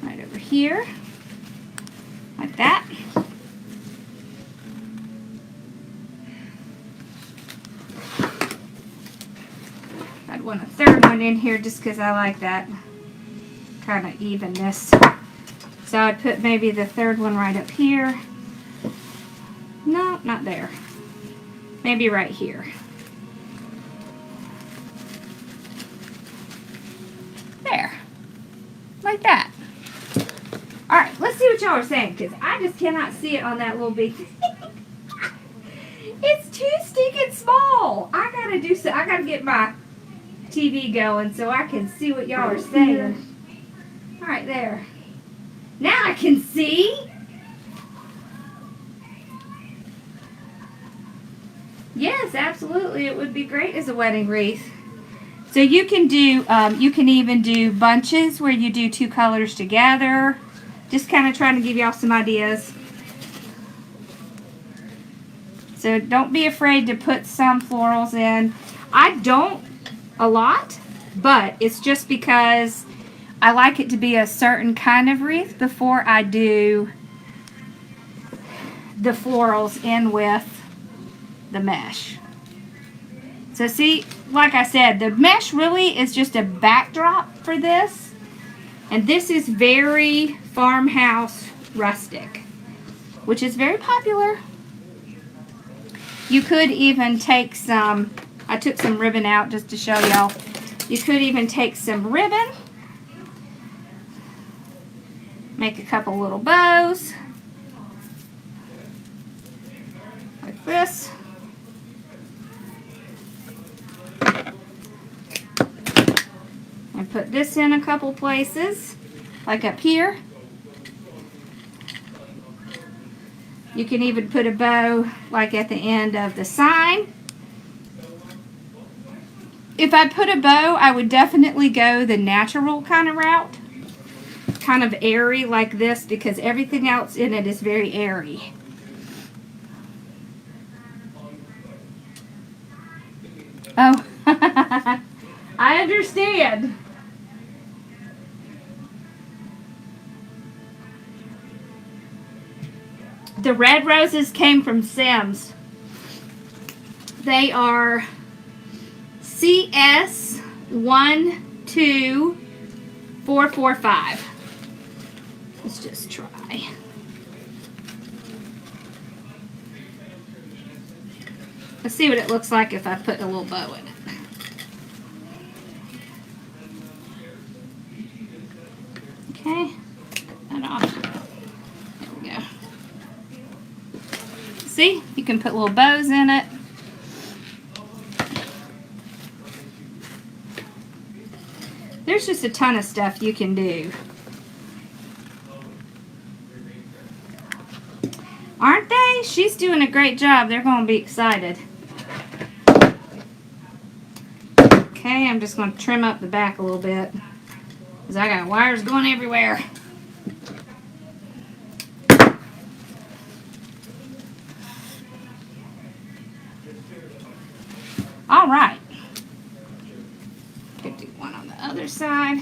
right over here, like that. I'd want a third one in here just because I like that kind of evenness. So I'd put maybe the third one right up here. No, not there. Maybe right here. There. Like that. Alright, let's see what y'all are saying, because I just cannot see it on that little big It's too stinking small. I gotta get my TV going so I can see what y'all are saying. Alright, there. Now I can see. Yes, absolutely. It would be great as a wedding wreath. So you can do, you can even do bunches where you do two colors together. Just kind of trying to give y'all some ideas. So don't be afraid to put some florals in. I don't a lot, but it's just because I like it to be a certain kind of wreath before I do the florals in with the mesh. So see, like I said, the mesh really is just a backdrop for this. And this is very farmhouse rustic, which is very popular. You could even take some, I took some ribbon out just to show y'all. You could even take some ribbon, make a couple little bows, like this. And put this in a couple places, like up here. You can even put a bow like at the end of the sign. If I put a bow, I would definitely go the natural kind of route. Kind of airy like this, because everything else in it is very airy. Oh, I understand. The red roses came from Sims. They are CS12445. Let's just try. Let's see what it looks like if I put a little bow in it. Okay, cut that off. There we go. See, you can put little bows in it. There's just a ton of stuff you can do. Aren't they? She's doing a great job. They're going to be excited. Okay, I'm just going to trim up the back a little bit because I got wires going everywhere. All right. Could do one on the other side.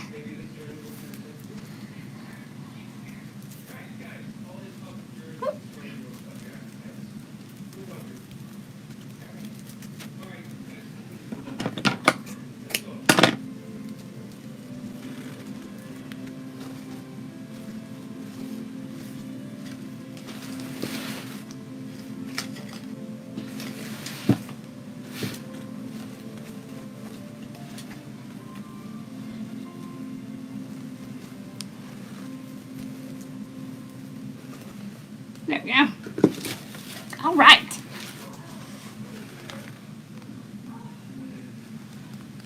There we go. All right.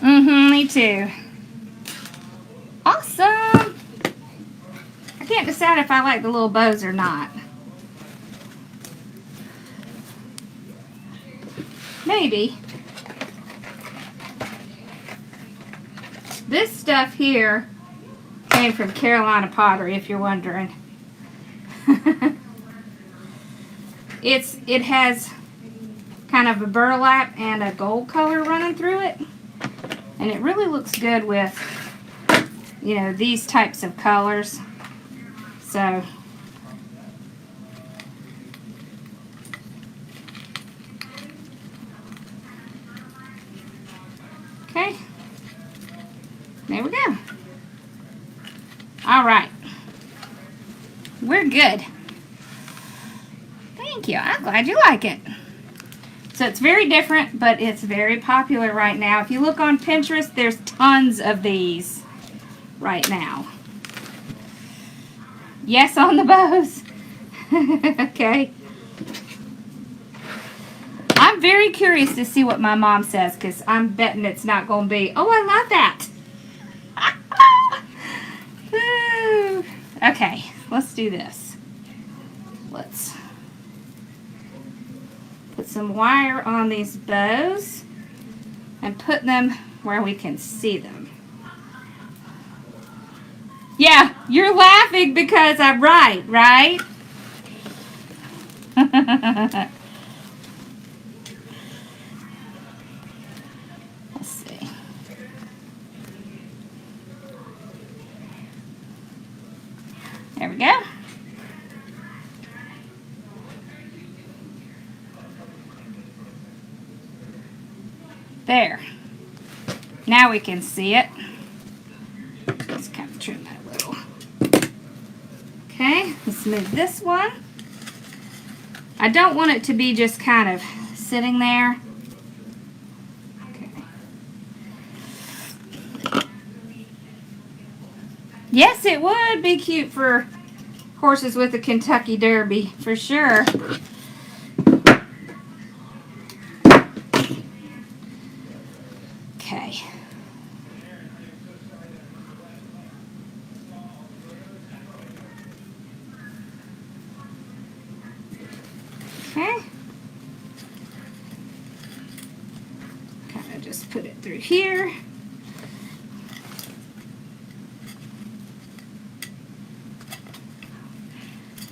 Me too. Awesome. I can't decide if I like the little bows or not. Maybe. This stuff here came from Carolina Pottery, if you're wondering. It has kind of a burlap and a gold color running through it. And it really looks good with, you know, these types of colors. So, okay. There we go. All right. We're good. Thank you. I'm glad you like it. So it's very different, but it's very popular right now. If you look on Pinterest, there's tons of these right now. Yes on the bows. Okay. I'm very curious to see what my mom says, because I'm betting it's not going to be, oh, I love that. Okay, let's do this. Let's put some wire on these bows and put them where we can see them. Yeah, you're laughing because I'm right, right? Let's see. There we go. There. Now we can see it. Let's kind of trim that a little. Okay, let's move this one. I don't want it to be just kind of sitting there. Okay. Yes, it would be cute for horses with a Kentucky Derby, for sure. Okay. Okay. Kind of just put it through here.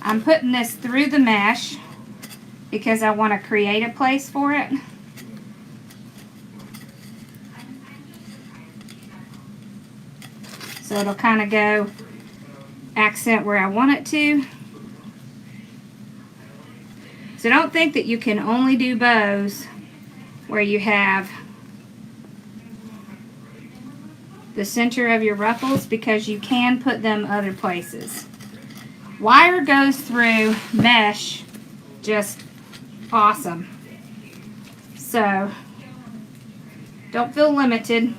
I'm putting this through the mesh because I want to create a place for it. So it'll kind of go accent where I want it to. So don't think that you can only do bows where you have the center of your ruffles, because you can put them other places. Wire goes through mesh just awesome. So don't feel limited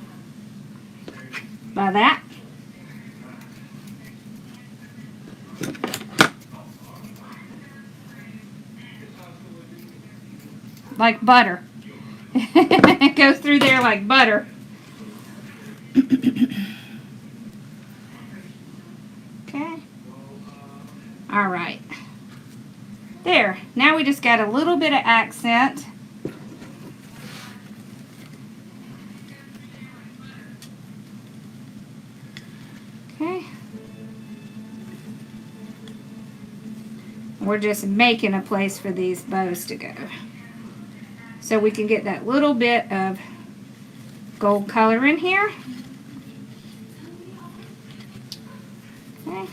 by that. Like butter. It goes through there like butter. Okay. All right. There. Now we just got a little bit of accent. Okay. We're just making a place for these bows to go. So we can get that little bit of gold color in here. Okay.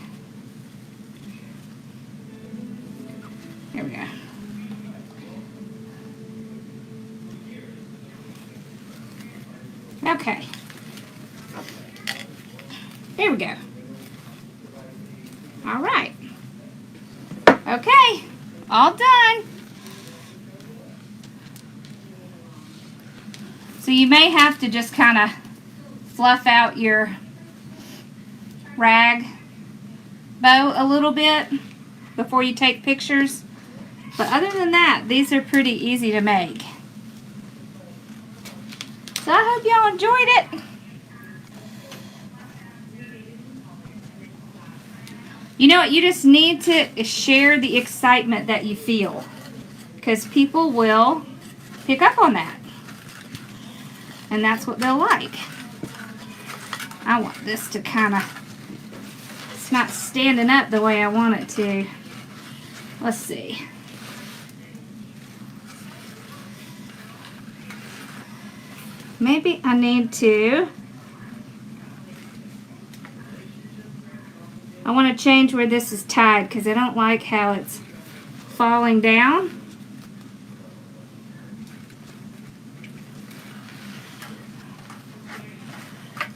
There we go. Okay. There we go. All right. Okay. All done. So you may have to just kind of fluff out your rag bow a little bit before you take pictures. But other than that, these are pretty easy to make. So I hope y'all enjoyed it. You know what? You just need to share the excitement that you feel, because people will pick up on that. And that's what they'll like. I want this to kind of, it's not standing up the way I want it to. Let's see. Maybe I need to, I want to change where this is tied because I don't like how it's falling down.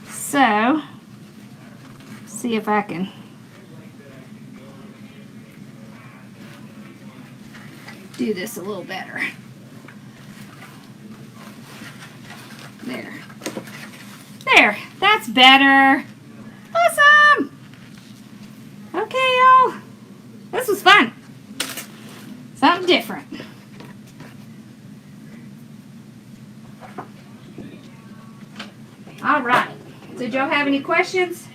So, see if I can do this a little better. There. There. That's better. Awesome. Okay, y'all. This was fun. Something different. All right. So did y'all have any questions?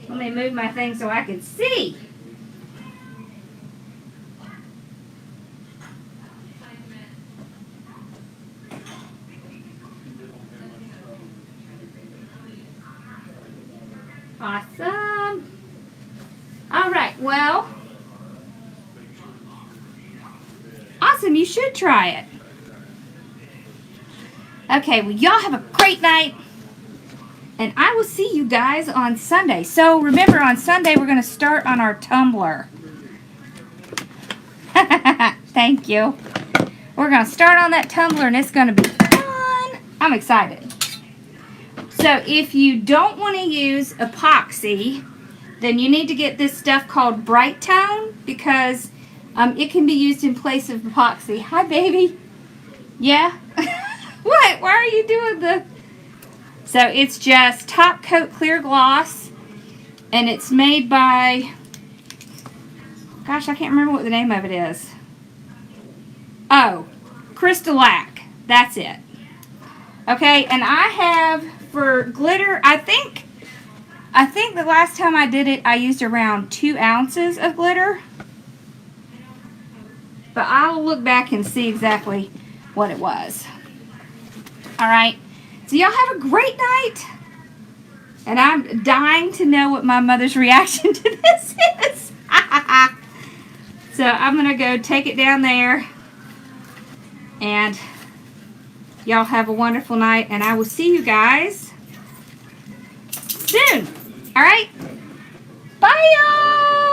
Let me move my thing so I can see. Awesome. All right, well, awesome, you should try it. Okay, well, y'all have a great night, and I will see you guys on Sunday. So remember, on Sunday, we're going to start on our Tumblr. Thank you. We're going to start on that Tumblr, and it's going to be fun. I'm excited. So if you don't want to use epoxy, then you need to get this stuff called Bright Tone, because it can be used in place of epoxy. Hi, baby. Yeah? What? Why are you doing the... So it's just top coat clear gloss, and it's made by... Gosh, I can't remember what the name of it is. Oh, Crystalac. That's it. Okay, and I have... For glitter, I think the last time I did it, I used around 2 ounces of glitter. But I'll look back and see exactly what it was. Alright, so y'all have a great night. And I'm dying to know what my mother's reaction to this is. So I'm going to go take it down there. And... y'all have a wonderful night, and I will see you guys soon. All right? Bye, y'all.